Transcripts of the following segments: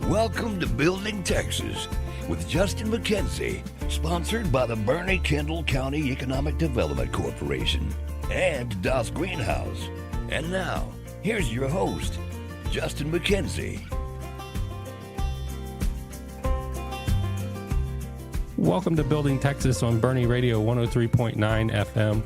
Welcome to Building Texas with Justin McKenzie, sponsored by the Bernie Kendall County Economic Development Corporation and Das Greenhouse. And now, here's your host, Justin McKenzie. Welcome to Building Texas on Bernie Radio 103.9 FM.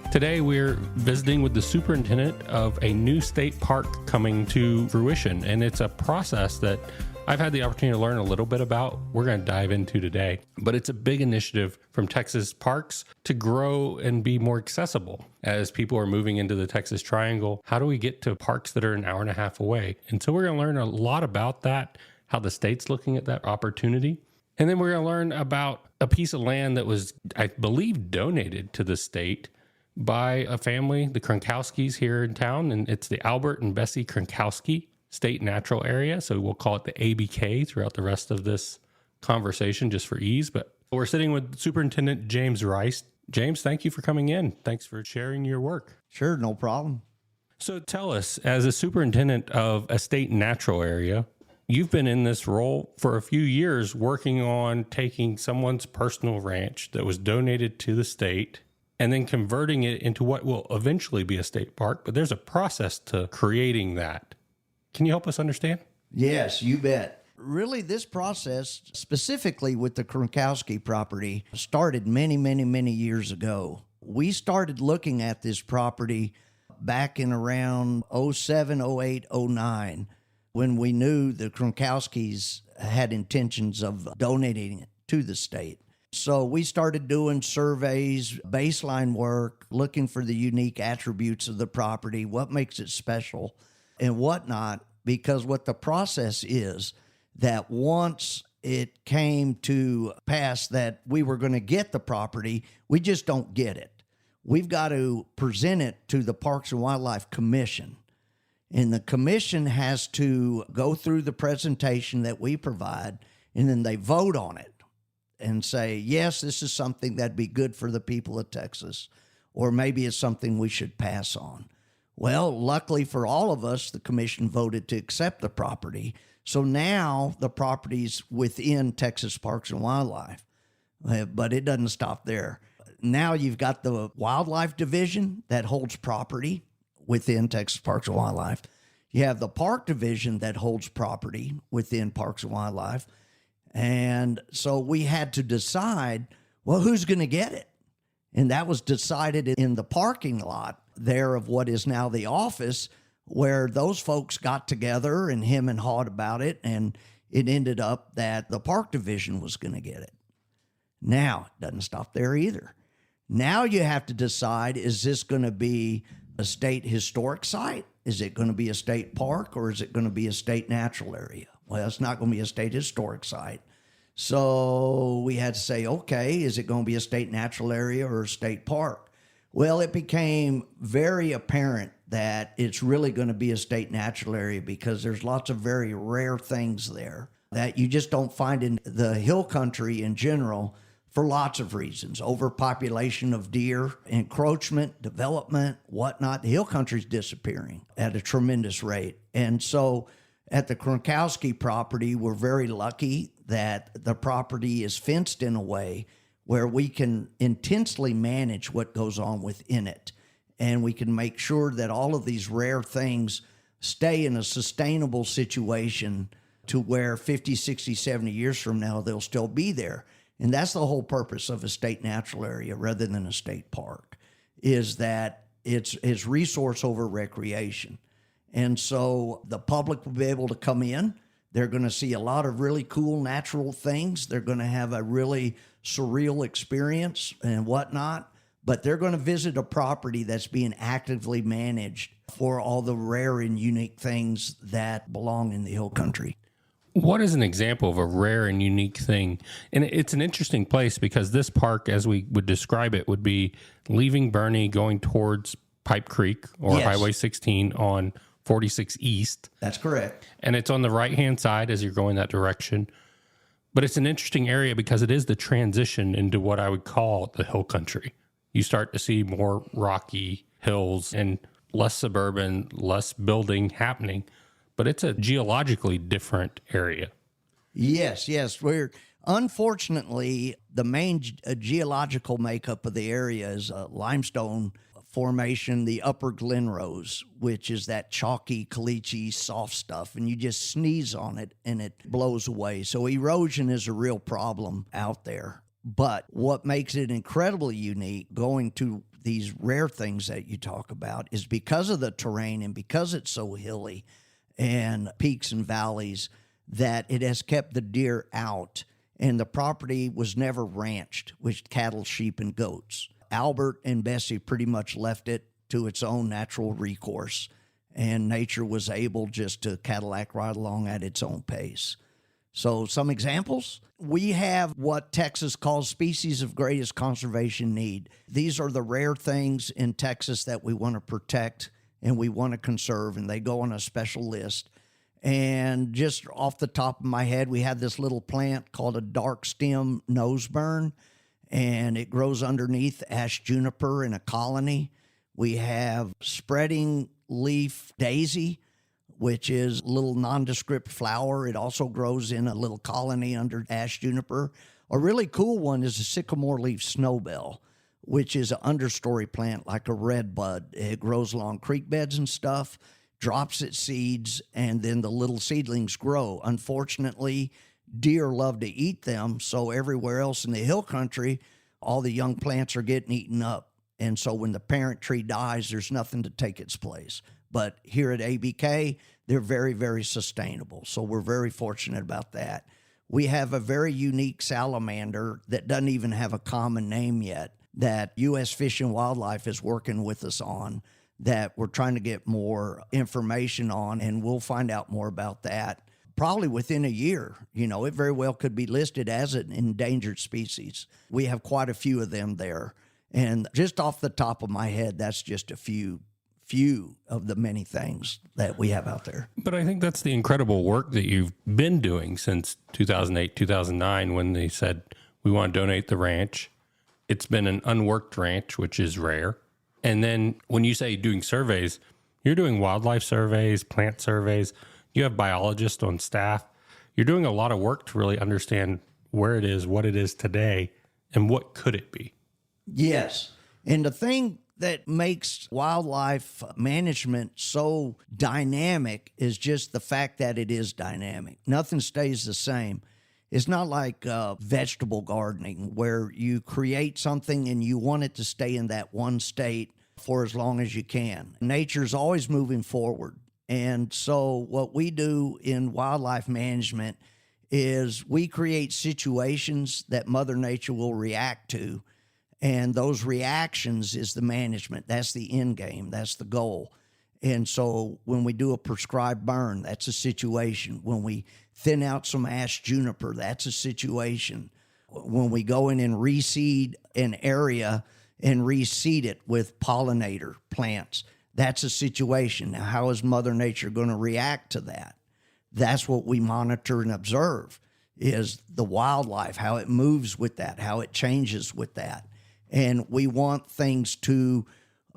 Today we're visiting with the superintendent of a new state park coming to fruition, and it's a process that I've had the opportunity to learn a little bit about. We're going to dive into today, but it's a big initiative from Texas parks to grow and be more accessible as people are moving into the Texas Triangle. How do we get to parks that are an hour and a half away? And so we're going to learn a lot about that, how the state's looking at that opportunity. And then we're going to learn about a piece of land that was, I believe, donated to the state by a family, the Kronkoskys here in town, and it's the Albert and Bessie Kronkosky State Natural Area. So we'll call it the ABK throughout the rest of this conversation just for ease. But we're sitting with Superintendent James Rice. James, thank you for coming in. Thanks for sharing your work. Sure, no problem. So tell us, as a superintendent of a state natural area, you've been in this role for a few years working on taking someone's personal ranch that was donated to the state and then converting it into what will eventually be a state park. But there's a process to creating that. Can you help us understand? Yes, you bet. Really, this process, specifically with the Kronkosky property, started many years ago. We started looking at this property back in around 07, 08, 09, when we knew the Kronkoskys had intentions of donating it to the state. So we started doing surveys, baseline work, looking for the unique attributes of the property, what makes it special, and whatnot, because what the process is that once it came to pass that we were going to get the property, we just don't get it. We've got to present it to the Parks and Wildlife Commission. And the commission has to go through the presentation that we provide, and then they vote on it and say, yes, this is something that'd be good for the people of Texas, or maybe it's something we should pass on. Well, luckily for all of us, the commission voted to accept the property. So now the property's within Texas Parks and Wildlife, but it doesn't stop there. Now you've got the Wildlife Division that holds property within Texas Parks and Wildlife. You have the Park Division that holds property within Parks and Wildlife. And so we had to decide, well, who's going to get it? And that was decided in the parking lot there of what is now the office, where those folks got together and him and hawed about it, and it ended up that the Park Division was going to get it. Now, it doesn't stop there either. Now you have to decide, is this going to be a state historic site? Is it going to be a state park, or is it going to be a state natural area? Well, it's not going to be a state historic site. So we had to say, okay, is it going to be a state natural area or a state park? Well, it became very apparent that it's really going to be a state natural area because there's lots of very rare things there that you just don't find in the hill country in general for lots of reasons. Overpopulation of deer, encroachment, development, whatnot. The hill country's disappearing at a tremendous rate. And so at the Kronkosky property, we're very lucky that the property is fenced in a way where we can intensely manage what goes on within it. And we can make sure that all of these rare things stay in a sustainable situation to where 50, 60, 70 years from now, they'll still be there. And that's the whole purpose of a state natural area rather than a state park, is that it's resource over recreation. And so the public will be able to come in. They're going to see a lot of really cool natural things. They're going to have a really surreal experience and whatnot. But they're going to visit a property that's being actively managed for all the rare and unique things that belong in the hill country. What is an example of a rare and unique thing? And it's an interesting place because this park, as we would describe it, would be leaving Bernie, going towards Pipe Creek or Yes. Highway 16 on 46 East. That's correct. And it's on the right-hand side as you're going that direction. But it's an interesting area because it is the transition into what I would call the hill country. You start to see more rocky hills and less suburban, less building happening. But it's a geologically different area. Yes, yes. We're unfortunately the main geological makeup of the area is limestone formation, the Upper Glen Rose, which is that chalky, calichy, soft stuff, and you just sneeze on it and it blows away. So erosion is a real problem out there. But what makes it incredibly unique, going to these rare things that you talk about, is because of the terrain and because it's so hilly and peaks and valleys, that it has kept the deer out, and the property was never ranched with cattle, sheep, and goats. Albert and Bessie pretty much left it to its own natural recourse, and nature was able just to Cadillac right along at its own pace. So some examples, we have what Texas calls species of greatest conservation need. These are the rare things in Texas that we want to protect and we want to conserve, and they go on a special list. And just off the top of my head, we have this little plant called a dark stem noseburn, and it grows underneath ash juniper in a colony. We have spreading leaf daisy, which is a little nondescript flower. It also grows in a little colony under ash juniper. A really cool one is a sycamore leaf snowbell, which is an understory plant like a red bud. It grows along creek beds and stuff, drops its seeds, and then the little seedlings grow. Unfortunately, deer love to eat them, so everywhere else in the hill country, all the young plants are getting eaten up. And so when the parent tree dies, there's nothing to take its place. But here at ABK, they're very, very sustainable. So we're very fortunate about that. We have a very unique salamander that doesn't even have a common name yet that U.S. Fish and Wildlife is working with us on, that we're trying to get more information on, and we'll find out more about that probably within a year. You know, it very well could be listed as an endangered species. We have quite a few of them there. And just off the top of my head, that's just a few of the many things that we have out there. But I think that's the incredible work that you've been doing since 2008, 2009, when they said, we want to donate the ranch. It's been an unworked ranch, which is rare. And then when you say doing surveys, you're doing wildlife surveys, plant surveys. You have biologists on staff. You're doing a lot of work to really understand where it is, what it is today, and what could it be. Yes. And the thing that makes wildlife management so dynamic is just the fact that it is dynamic. Nothing stays the same. It's not like vegetable gardening where you create something and you want it to stay in that one state for as long as you can. Nature's always moving forward. And so what we do in wildlife management is we create situations that Mother Nature will react to. And those reactions is the management. That's the end game. That's the goal. And so when we do a prescribed burn, that's a situation. When we thin out some ash juniper, that's a situation. When we go in and reseed an area and reseed it with pollinator plants, that's a situation. Now, how is Mother Nature going to react to that? That's what we monitor and observe, is the wildlife, how it moves with that, how it changes with that. And we want things to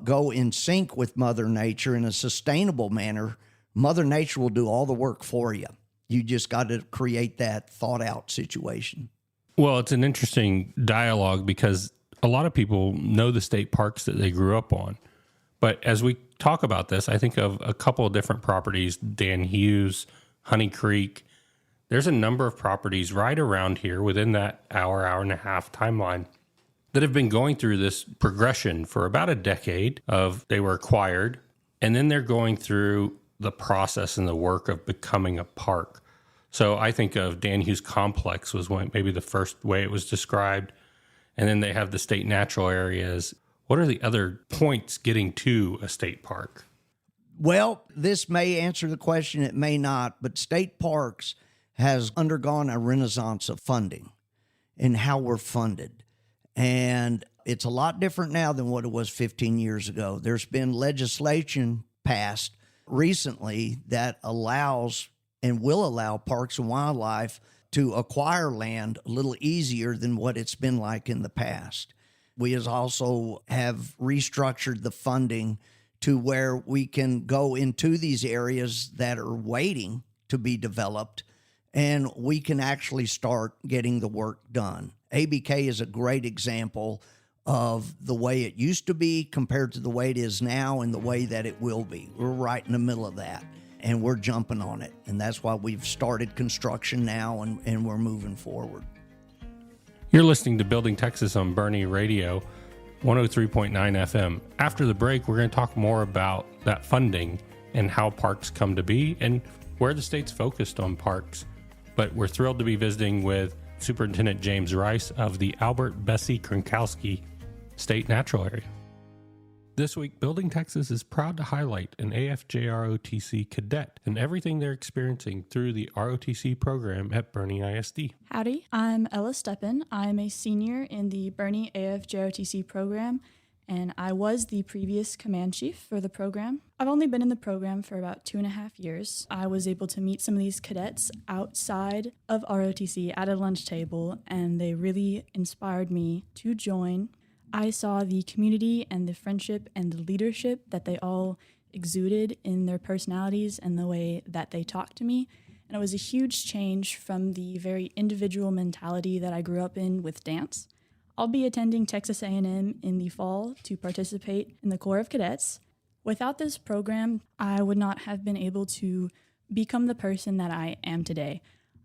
go in sync with Mother Nature in a sustainable manner. Mother Nature will do all the work for you. You just got to create that thought-out situation. Well, it's an interesting dialogue because a lot of people know the state parks that they grew up on. But as we talk about this, I think of a couple of different properties, Dan Hughes, Honey Creek. There's a number of properties right around here within that hour and a half timeline that have been going through this progression for about a decade of they were acquired, and then they're going through the process and the work of becoming a park. So I think of Dan Hughes Complex was maybe the first way it was described. And then they have the state natural areas. What are the other points getting to a state park? Well, this may answer the question, it may not, but state parks has undergone a renaissance of funding and how we're funded. And it's a lot different now than what it was 15 years ago. There's been legislation passed recently that allows and will allow Parks and Wildlife to acquire land a little easier than what it's been like in the past. We also have restructured the funding to where we can go into these areas that are waiting to be developed and we can actually start getting the work done. ABK is a great example of the way it used to be compared to the way it is now and the way that it will be. We're right in the middle of that, and we're jumping on it. And that's why we've started construction now, and we're moving forward. You're listening to Building Texas on Bernie Radio 103.9 FM. After the break, we're going to talk more about that funding and how parks come to be and where the state's focused on parks. But we're thrilled to be visiting with Superintendent James Rice of the Albert Bessie Kronkosky State Natural Area. This week, Building Texas is proud to highlight an AFJ ROTC cadet and everything they're experiencing through the ROTC program at Bernie ISD. Howdy, I'm Ella Steppen. I'm a senior in the Bernie AFJ ROTC program, and I was the previous command chief for the program. I've only been in the program for about 2.5 years. I was able to meet some of these cadets outside of ROTC at a lunch table, and they really inspired me to join. I saw the community and the friendship and the leadership that they all exuded in their personalities and the way that they talked to me. And it was a huge change from the very individual mentality that I grew up in with dance. I'll be attending Texas A&M in the fall to participate in the Corps of Cadets. Without this program, I would not have been able to become the person that I am today.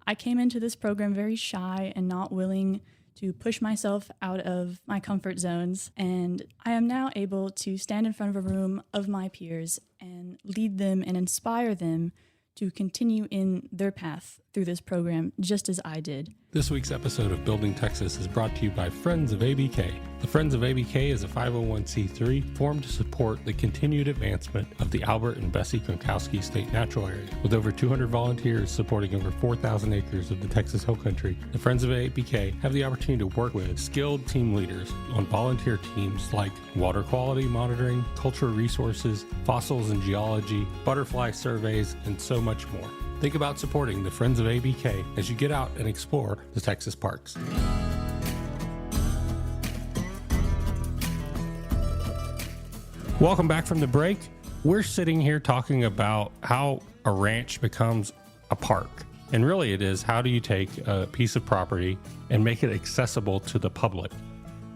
I came into this program very shy and not willing to push myself out of my comfort zones, and I am now able to stand in front of a room of my peers and lead them and inspire them to continue in their path through this program just as I did. This week's episode of Building Texas is brought to you by Friends of ABK. The Friends of ABK is a 501c3 formed to support the continued advancement of the Albert and Bessie Kronkosky State Natural Area. With over 200 volunteers supporting over 4,000 acres of the Texas Hill Country, the Friends of ABK have the opportunity to work with skilled team leaders on volunteer teams like water quality monitoring, cultural resources, fossils and geology, butterfly surveys, and so much more. Think about supporting the Friends of ABK as you get out and explore the Texas parks. Welcome back from the break. We're sitting here talking about how a ranch becomes a park. And really it is, how do you take a piece of property and make it accessible to the public?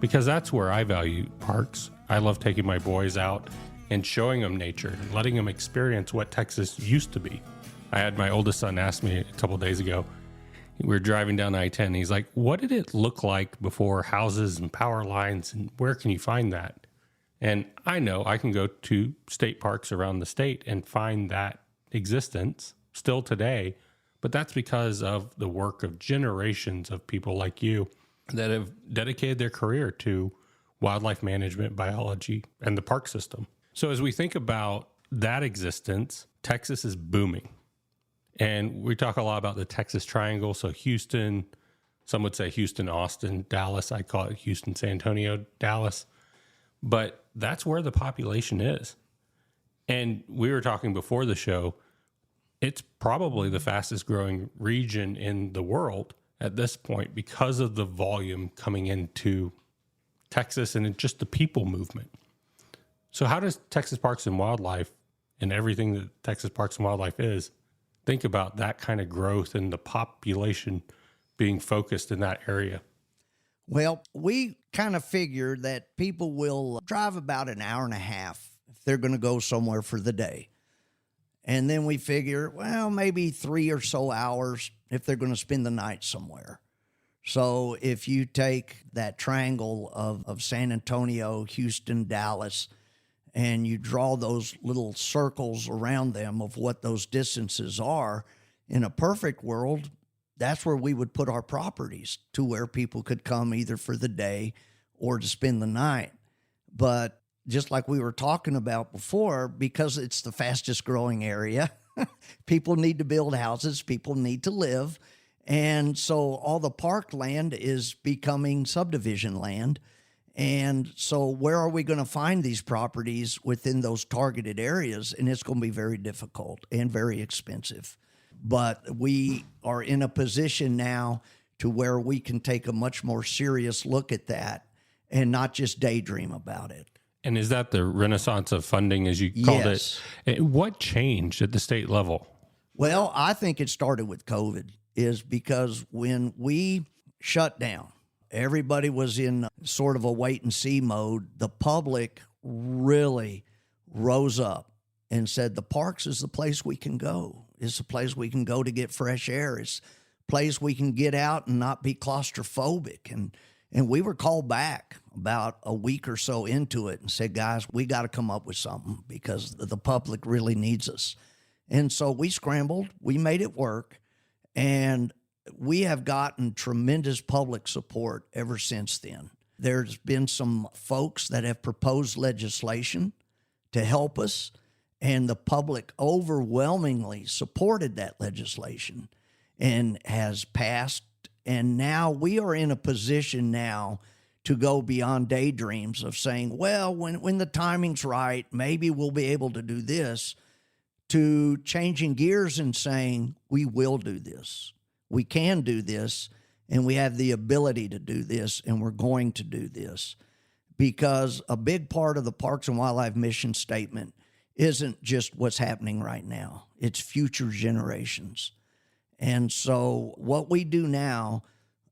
Because that's where I value parks. I love taking my boys out and showing them nature and letting them experience what Texas used to be. I had my oldest son ask me a couple of days ago, we were driving down I-10, and he's like, what did it look like before houses and power lines, and where can you find that? And I know I can go to state parks around the state and find that existence still today, but that's because of the work of generations of people like you that have dedicated their career to wildlife management, biology, and the park system. So as we think about that existence, Texas is booming. And we talk a lot about the Texas Triangle. So Houston, some would say Houston, Austin, Dallas. I call it Houston, San Antonio, Dallas. But that's where the population is. And we were talking before the show, it's probably the fastest growing region in the world at this point because of the volume coming into Texas and just the people movement. So how does Texas Parks and Wildlife and everything that Texas Parks and Wildlife is think about that kind of growth and the population being focused in that area? Well, we kind of figure that people will drive about an hour and a half if they're going to go somewhere for the day. And then we figure, well, maybe 3 or so hours if they're going to spend the night somewhere. So if you take that triangle of San Antonio, Houston, Dallas, and you draw those little circles around them of what those distances are, in a perfect world, that's where we would put our properties, to where people could come either for the day or to spend the night. But just like we were talking about before, because it's the fastest growing area, people need to build houses, people need to live. And so all the park land is becoming subdivision land. And so where are we going to find these properties within those targeted areas? And it's going to be very difficult and very expensive. But we are in a position now to where we can take a much more serious look at that and not just daydream about it. And is that the renaissance of funding, as you called Yes. it? What changed at the state level? Well, I think it started with COVID. is because when we shut down, everybody was in sort of a wait and see mode. The public really rose up and said, the parks is the place we can go. It's the place we can go to get fresh air. It's a place we can get out and not be claustrophobic. And we were called back about a week or so into it and said, guys, we got to come up with something because the public really needs us. And so we scrambled, we made it work, and we have gotten tremendous public support ever since then. There's been some folks that have proposed legislation to help us, and the public overwhelmingly supported that legislation and has passed. And now we are in a position now to go beyond daydreams of saying, well, when the timing's right, maybe we'll be able to do this, to changing gears and saying, we will do this. We can do this, and we have the ability to do this, and we're going to do this. Because a big part of the Parks and Wildlife mission statement isn't just what's happening right now. It's future generations. And so what we do now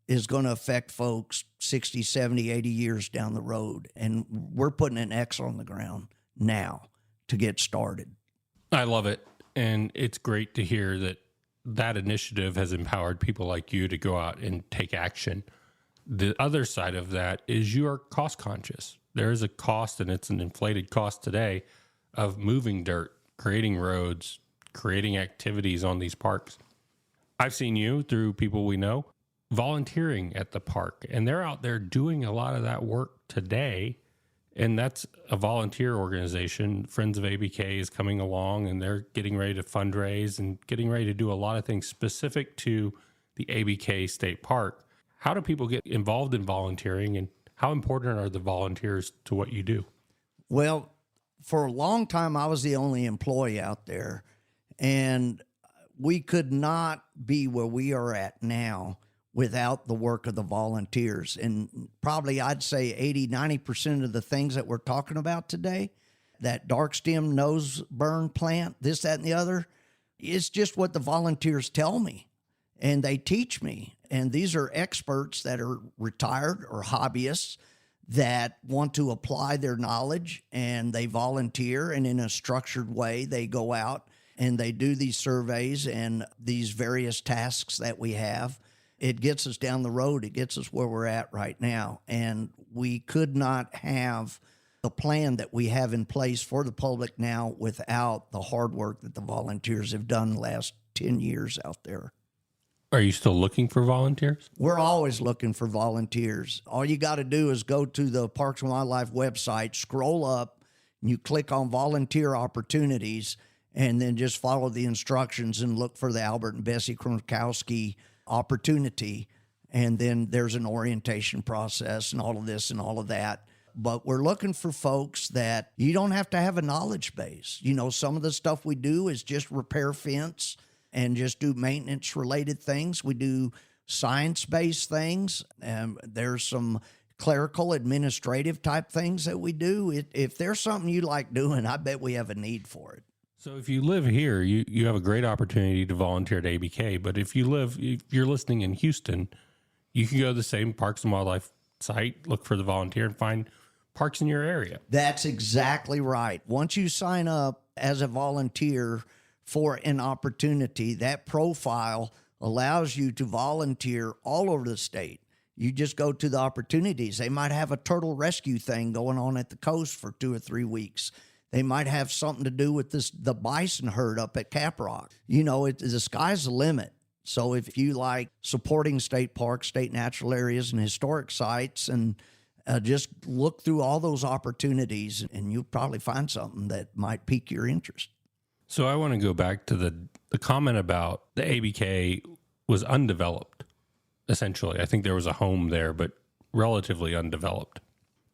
is going to affect folks 60, 70, 80 years down the road. And we're putting an X on the ground now to get started. I love it. And it's great to hear that that initiative has empowered people like you to go out and take action. The other side of that is you are cost conscious. There is a cost, and it's an inflated cost today, of moving dirt, creating roads, creating activities on these parks. I've seen you, through people we know, volunteering at the park, and they're out there doing a lot of that work today. And that's a volunteer organization. Friends of ABK is coming along, and they're getting ready to fundraise and getting ready to do a lot of things specific to the ABK State Park. How do people get involved in volunteering, and how important are the volunteers to what you do? Well, for a long time, I was the only employee out there, and we could not be where we are at now without the work of the volunteers. And probably I'd say 80, 90% of the things that we're talking about today, that dark stem nose burn plant, this, that, and the other, it's just what the volunteers tell me, and they teach me. And these are experts that are retired or hobbyists that want to apply their knowledge, and they volunteer, and in a structured way, they go out and they do these surveys and these various tasks that we have. It gets us down the road. It gets us where we're at right now. And we could not have the plan that we have in place for the public now without the hard work that the volunteers have done the last 10 years out there. Are you still looking for volunteers? We're always looking for volunteers. All you got to do is go to the Parks and Wildlife website, scroll up, and you click on volunteer opportunities, and then just follow the instructions and look for the Albert and Bessie Kronkosky opportunity. And then there's an orientation process and all of this and all of that. But we're looking for folks that you don't have to have a knowledge base. You know, some of the stuff we do is just repair fence and just do maintenance-related things. We do science-based things. There's some clerical, administrative type things that we do. If there's something you like doing, I bet we have a need for it. So if you live here, you have a great opportunity to volunteer at ABK. But if you're listening in Houston, you can go to the same Parks and Wildlife site, look for the volunteer, and find parks in your area. That's exactly right. Once you sign up as a volunteer for an opportunity, that profile allows you to volunteer all over the state. You just go to the opportunities. They might have a turtle rescue thing going on at the coast for 2 or 3 weeks. They might have something to do with the bison herd up at Caprock. You know, the sky's the limit. So if you like supporting state parks, state natural areas, and historic sites, and just look through all those opportunities, and you'll probably find something that might pique your interest. So I want to go back to the comment about the ABK was undeveloped, essentially. I think there was a home there, but relatively undeveloped.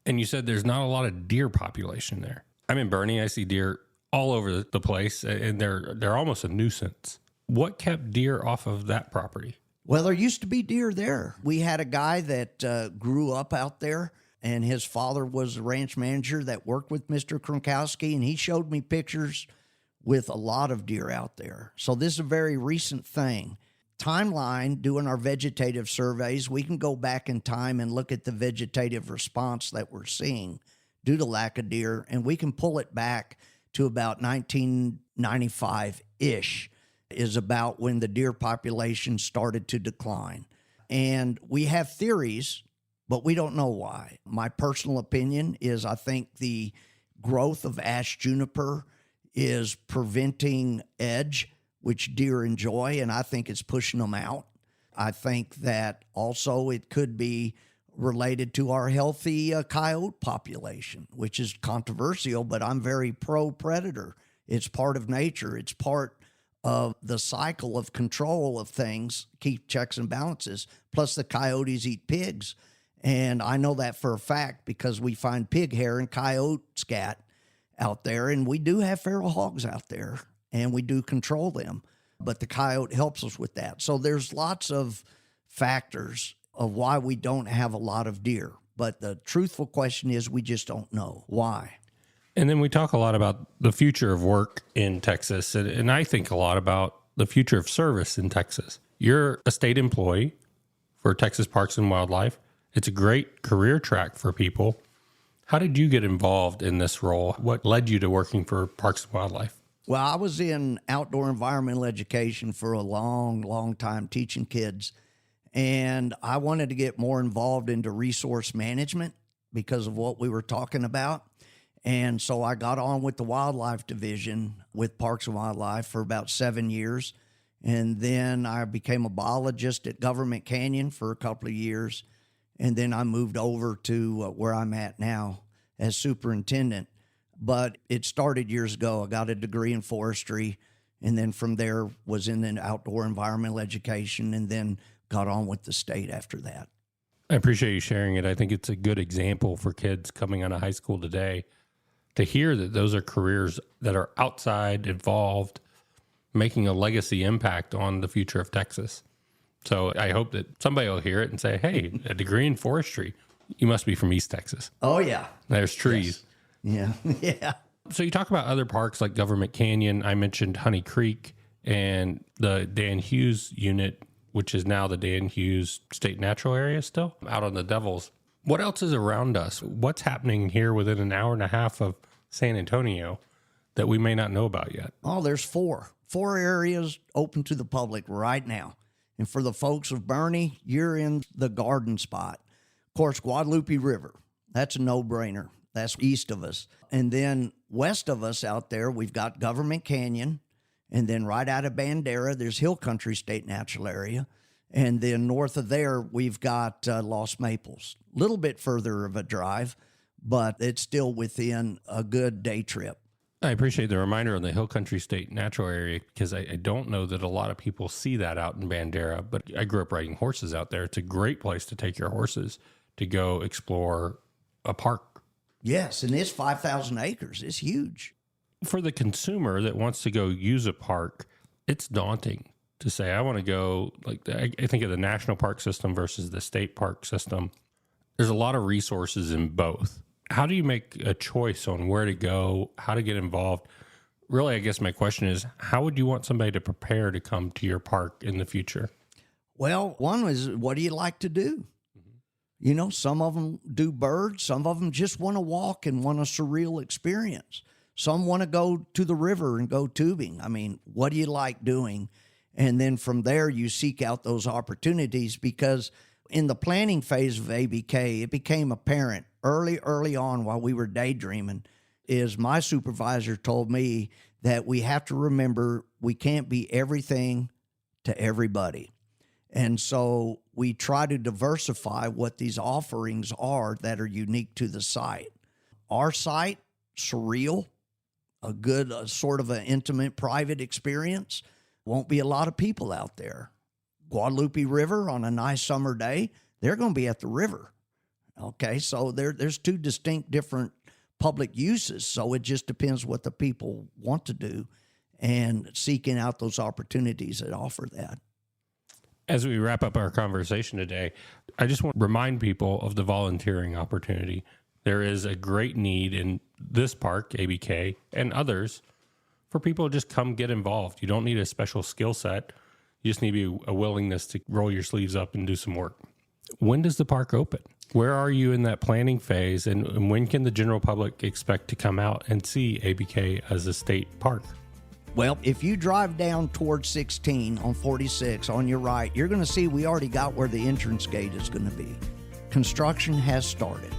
And you said there's not a lot of deer population there. I'm in Bernie. I see deer all over the place, and they're almost a nuisance. What kept deer off of that property? Well, there used to be deer there. We had a guy that grew up out there, and his father was a ranch manager that worked with Mr. Kronkosky, and he showed me pictures with a lot of deer out there. So this is a very recent thing. timeline, doing our vegetative surveys, we can go back in time and look at the vegetative response that we're seeing due to lack of deer, and we can pull it back to about 1995-ish is about when the deer population started to decline. And we have theories, but we don't know why. My personal opinion is I think the growth of ash juniper is preventing edge, which deer enjoy, and I think it's pushing them out. I think that also it could be related to our healthy coyote population, which is controversial, but I'm very pro-predator. It's part of nature. It's part of the cycle of control of things, keep checks and balances. Plus the coyotes eat pigs. And I know that for a fact because we find pig hair and coyote scat out there, and we do have feral hogs out there, and we do control them. But the coyote helps us with that. So there's lots of factors of why we don't have a lot of deer. But the truthful question is we just don't know why. And then we talk a lot about the future of work in Texas, and I think a lot about the future of service in Texas. You're a state employee for Texas Parks and Wildlife. It's a great career track for people. How did you get involved in this role? What led you to working for Parks and Wildlife? Well, I was in outdoor environmental education for a long time, teaching kids. And I wanted to get more involved into resource management because of what we were talking about. And so I got on with the wildlife division with Parks and Wildlife for about 7 years. And then I became a biologist at Government Canyon for a couple of years. And then I moved over to where I'm at now as superintendent. But it started years ago. I got a degree in forestry, and then from there was in the outdoor environmental education, and then got on with the state after that. I appreciate you sharing it. I think it's a good example for kids coming out of high school today to hear that those are careers that are outside, involved, making a legacy impact on the future of Texas. So I hope that somebody will hear it and say, hey, a degree in forestry, you must be from East Texas. Oh, yeah. There's trees. Yes. Yeah. Yeah. So you talk about other parks like Government Canyon. I mentioned Honey Creek and the Dan Hughes unit, which is now the Dan Hughes State Natural Area still, out on the Devils. What else is around us? What's happening here within an hour and a half of San Antonio that we may not know about yet? Oh, there's four areas open to the public right now. And for the folks of Bernie, you're in the garden spot. Of course, Guadalupe River, that's a no-brainer. That's east of us. And then west of us out there, we've got Government Canyon. And then right out of Bandera, there's Hill Country State Natural Area. And then north of there, we've got Lost Maples. A little bit further of a drive, but it's still within a good day trip. I appreciate the reminder on the Hill Country State Natural Area because I don't know that a lot of people see that out in Bandera, but I grew up riding horses out there. It's a great place to take your horses to go explore a park. Yes, and it's 5,000 acres. It's huge. For the consumer that wants to go use a park, it's daunting to say, I want to go, like, I think of the national park system versus the state park system. There's a lot of resources in both. How do you make a choice on where to go, how to get involved? Really, I guess my question is, how would you want somebody to prepare to come to your park in the future? Well, one is, what do you like to do? You know, some of them do birds. Some of them just want to walk and want a surreal experience. Some want to go to the river and go tubing. I mean, what do you like doing? And then from there, you seek out those opportunities because in the planning phase of ABK, it became apparent early on while we were daydreaming is my supervisor told me that we have to remember we can't be everything to everybody. And so we try to diversify what these offerings are that are unique to the site. Our site, surreal, a good sort of an intimate, private experience. Won't be a lot of people out there. Guadalupe River on a nice summer day, they're going to be at the river. Okay, so there's two distinct different public uses. So it just depends what the people want to do and seeking out those opportunities that offer that. As we wrap up our conversation today, I just want to remind people of the volunteering opportunity. There is a great need in this park, ABK, and others for people to just come get involved. You don't need a special skill set. You just need a willingness to roll your sleeves up and do some work. When does the park open? Where are you in that planning phase, and when can the general public expect to come out and see ABK as a state park? Well, if you drive down towards 16 on 46 on your right, you're going to see we already got where the entrance gate is going to be. Construction has started.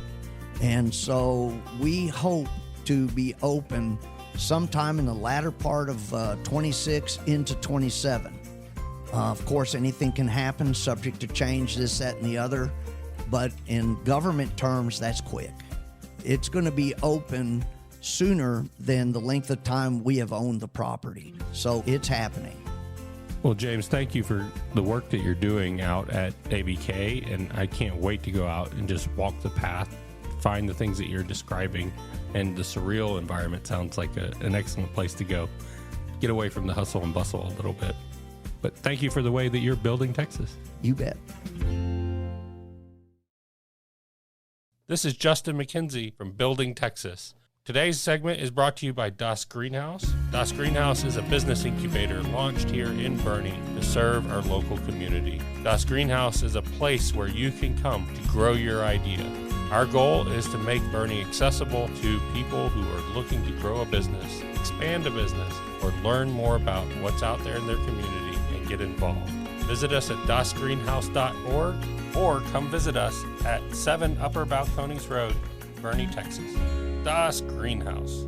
And so we hope to be open sometime in the latter part of 26 into 27. Of course, anything can happen, subject to change, this, that, and the other. But in government terms, that's quick. It's going to be open sooner than the length of time we have owned the property. So it's happening. Well, James, thank you for the work that you're doing out at ABK, and I can't wait to go out and just walk the path, find the things that you're describing, and the surreal environment sounds like an excellent place to go. Get away from the hustle and bustle a little bit. But thank you for the way that you're building Texas. You bet. This is Justin McKenzie from Building Texas. Today's segment is brought to you by Das Greenhouse. Das Greenhouse is a business incubator launched here in Boerne to serve our local community. Das Greenhouse is a place where you can come to grow your idea. Our goal is to make Boerne accessible to people who are looking to grow a business, expand a business, or learn more about what's out there in their community and get involved. Visit us at dasgreenhouse.org or come visit us at 7 Upper Balcones Road, Boerne, Texas. Das Greenhouse.